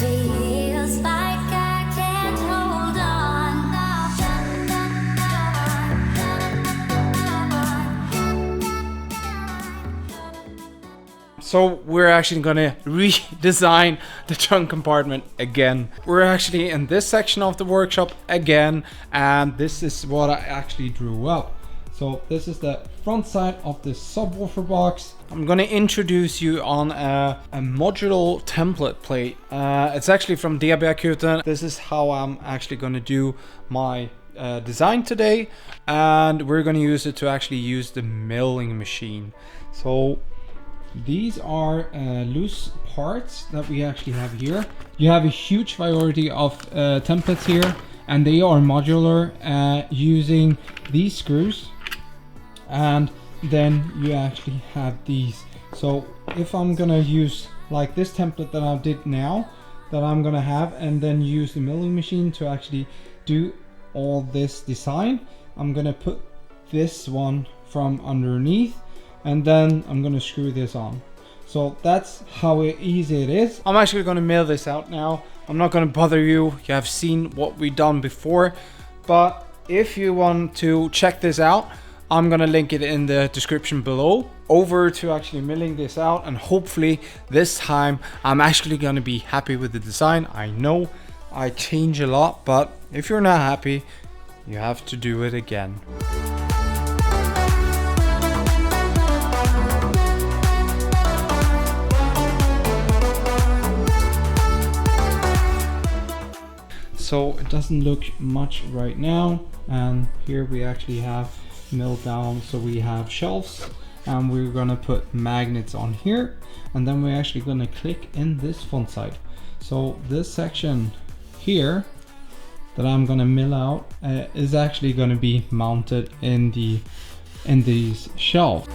Feels like I can't hold on. So we're actually gonna redesign the trunk compartment again. We're actually in this section of the workshop again, and this is what I actually drew up. So this is the front side of the subwoofer box. I'm gonna introduce you on a modular template plate. It's actually from Akuten. This is how I'm actually gonna do my design today, and we're gonna use it to actually use the milling machine. So these are loose parts that we actually have here. You have a huge variety of templates here, and they are modular using these screws. And then you actually have these. So if I'm gonna use like this template that I did now, that I'm gonna have, and then use the milling machine to actually do all this design, I'm gonna put this one from underneath, and then I'm gonna screw this on. So that's how easy it is. I'm actually gonna mail this out now. I'm not gonna bother you. You have seen what we've done before, but if you want to check this out, I'm gonna link it in the description below over to actually milling this out, and hopefully this time I'm actually gonna be happy with the design. I know I change a lot, but if you're not happy, you have to do it again. So it doesn't look much right now, and here we actually have milled down, so we have shelves, and we're gonna put magnets on here, and then we're actually gonna click in this front side. So this section here that I'm gonna mill out is actually gonna be mounted in these shelves.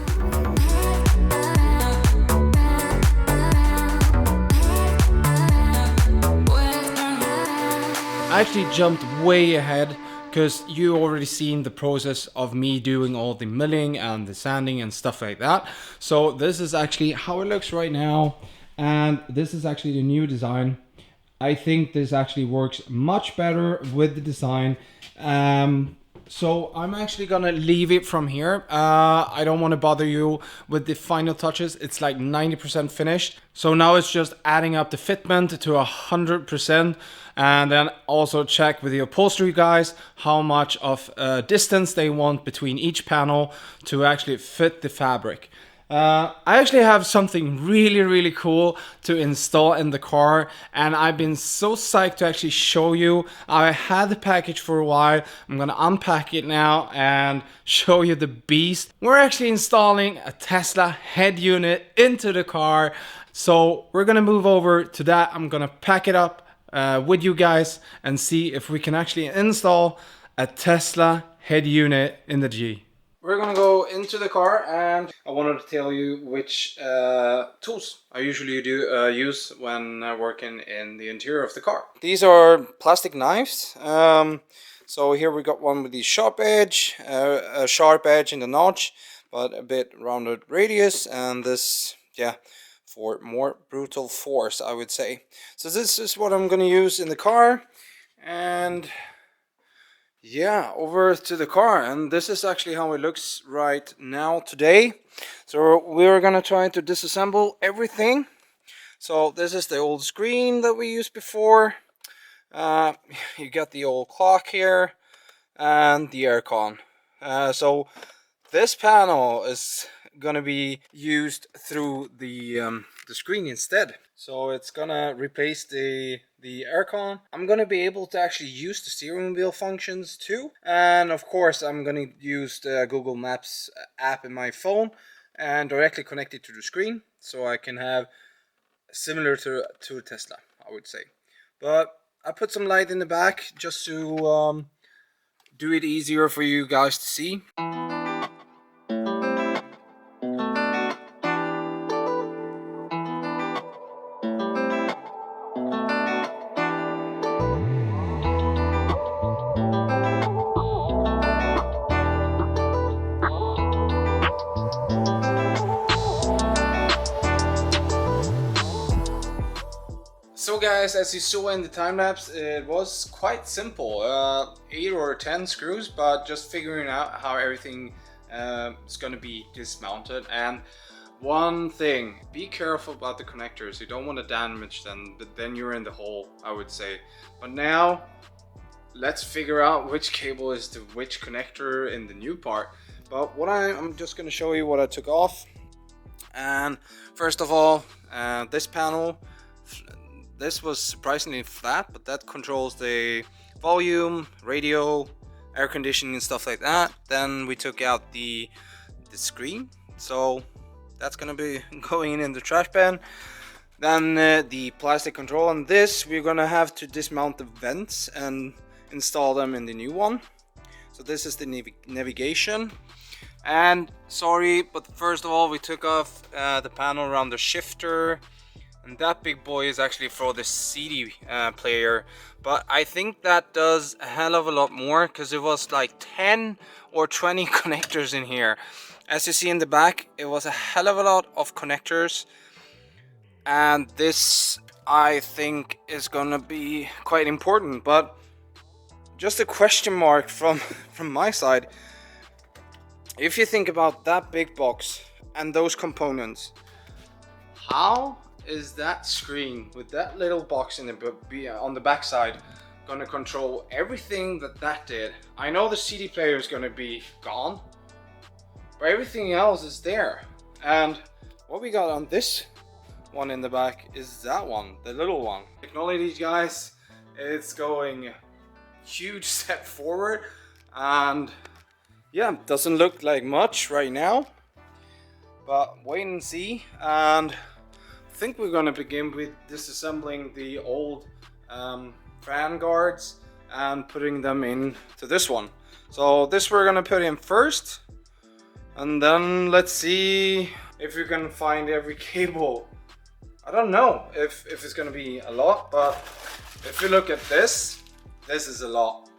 I actually jumped way ahead because you already seen the process of me doing all the milling and the sanding and stuff like that. So this is actually how it looks right now, and this is actually the new design. I think this actually works much better with the design. So I'm actually gonna leave it from here. I don't want to bother you with the final touches. It's like 90% finished. So now it's just adding up the fitment to 100%, and then also check with the upholstery guys how much of distance they want between each panel to actually fit the fabric. I actually have something really cool to install in the car, and I've been so psyched to actually show you. I had the package for a while. I'm gonna unpack it now and show you the beast. We're actually installing a Tesla head unit into the car, so we're gonna move over to that. I'm gonna pack it up with you guys and see if we can actually install a Tesla head unit in the G. We're gonna go into the car, and I wanted to tell you which tools I usually do use when working in the interior of the car. These are plastic knives. So here we got one with the sharp edge, a sharp edge in the notch, but a bit rounded radius, and this, yeah, for more brutal force, I would say. So this is what I'm gonna use in the car, and yeah, over to the car, and this is actually how it looks right now today. So we're gonna try to disassemble everything. So this is the old screen that we used before. You got the old clock here and the aircon. So this panel is gonna be used through the screen instead. So it's gonna replace the aircon. I'm gonna be able to actually use the steering wheel functions too, and of course I'm gonna use the Google Maps app in my phone and directly connect it to the screen, so I can have similar to a Tesla, I would say. But I put some light in the back just to do it easier for you guys to see. So guys, as you saw in the time lapse, it was quite simple. 8 or 10 screws, but just figuring out how everything is going to be dismounted. And one thing, be careful about the connectors. You don't want to damage them, but then you're in the hole, I would say. But now, let's figure out which cable is to which connector in the new part. But what I'm just going to show you what I took off. And first of all, this panel. This was surprisingly flat, but that controls the volume, radio, air conditioning and stuff like that. Then we took out the screen, so that's gonna be going in the trash bin. Then the plastic control on this, we're gonna have to dismount the vents and install them in the new one. So this is the navigation. And sorry, but first of all, we took off the panel around the shifter. And that big boy is actually for the CD player, but I think that does a hell of a lot more, because it was like 10 or 20 connectors in here. As you see in the back, it was a hell of a lot of connectors, and this I think is gonna be quite important. But just a question mark from my side. If you think about that big box and those components, how is that screen with that little box in the on the back side gonna control everything that did? I know the CD player is gonna be gone, but everything else is there. And what we got on this one in the back is that one, the little one. Technology, guys, it's going huge step forward, and yeah, doesn't look like much right now, but wait and see. And I think we're gonna begin with disassembling the old fan guards and putting them into this one. So this we're gonna put in first, and then let's see if we can find every cable. I don't know if it's gonna be a lot, but if you look at this is a lot.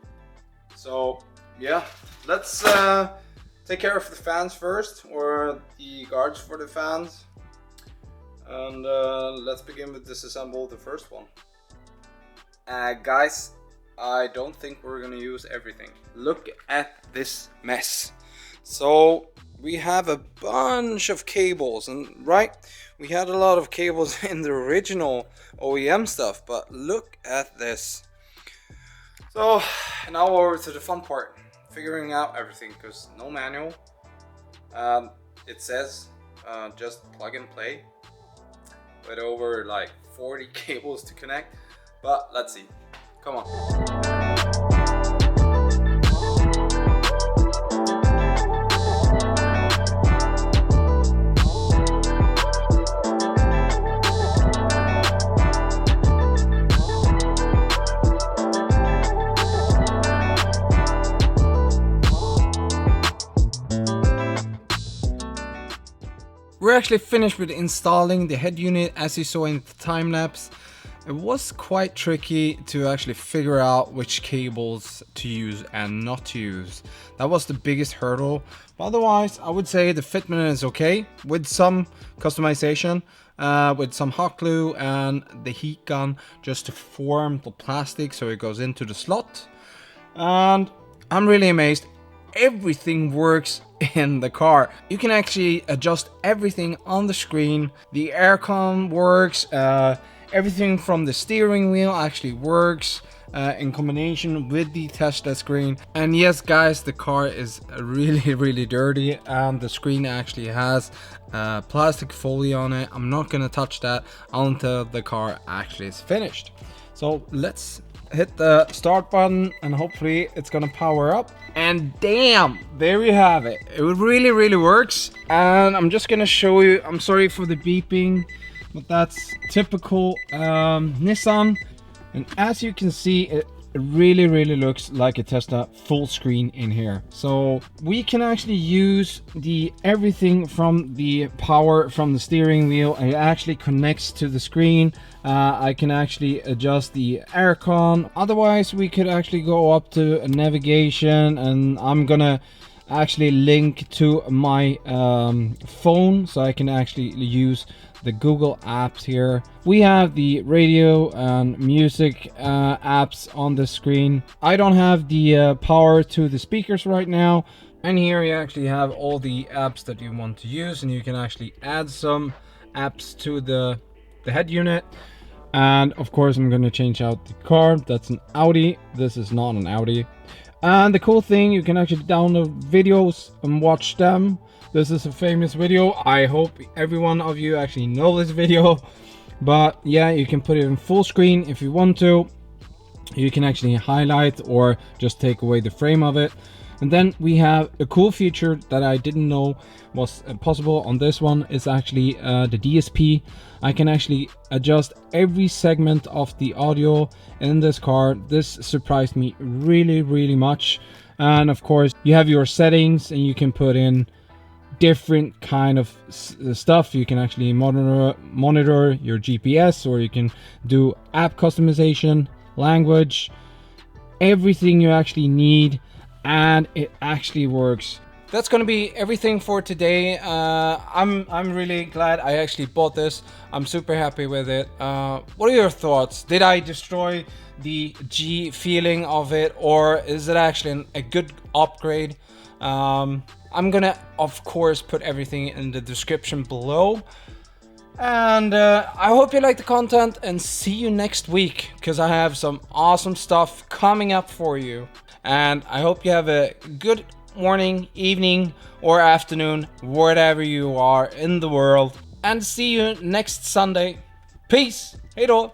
So yeah, let's take care of the fans first, or the guards for the fans. And let's begin with disassemble the first one. Guys, I don't think we're gonna use everything. Look at this mess. So we have a bunch of cables, and right, we had a lot of cables in the original OEM stuff, but look at this. So now over to the fun part, figuring out everything, because no manual. It says just plug and play, with over like 40 cables to connect, but let's see. Come on. We're actually finished with installing the head unit. As you saw in the time lapse, it was quite tricky to actually figure out which cables to use and not to use. That was the biggest hurdle. But otherwise, I would say the fitment is okay, with some customization, with some hot glue and the heat gun just to form the plastic so it goes into the slot. And I'm really amazed. Everything works in the car. You can actually adjust everything on the screen. The aircon works. Everything from the steering wheel actually works in combination with the Tesla screen. And yes, guys, the car is really dirty, and the screen actually has plastic foil on it. I'm not gonna touch that until the car actually is finished. So let's hit the start button, and hopefully it's gonna power up. And damn, there you have it. It really works. And I'm just gonna show you. I'm sorry for the beeping, but that's typical Nissan. And as you can see, it really looks like a Tesla full screen in here. So we can actually use the everything from the power from the steering wheel. It actually connects to the screen. I can actually adjust the aircon. Otherwise, we could actually go up to a navigation, and I'm gonna actually link to my phone, so I can actually use the Google apps here. We have the radio and music apps on the screen. I don't have the power to the speakers right now. And here you actually have all the apps that you want to use, and you can actually add some apps to the head unit. And of course I'm going to change out the car. That's an Audi. This is not an Audi. And the cool thing, you can actually download videos and watch them. This is a famous video. I hope every one of you actually know this video. But yeah, you can put it in full screen if you want to. You can actually highlight or just take away the frame of it. And then we have a cool feature that I didn't know was possible on this one. Is actually the DSP. I can actually adjust every segment of the audio in this car. This surprised me really much. And of course you have your settings, and you can put in different kind of stuff. You can actually monitor your GPS, or you can do app customization, language, everything you actually need, and it actually works. That's gonna be everything for today. I'm really glad I actually bought this. I'm super happy with it. What are your thoughts? Did I destroy the G feeling of it, or is it actually a good upgrade? I'm gonna of course put everything in the description below. And I hope you like the content, and see you next week, because I have some awesome stuff coming up for you. And I hope you have a good morning, evening, or afternoon, wherever you are in the world. And see you next Sunday. Peace. Hej då.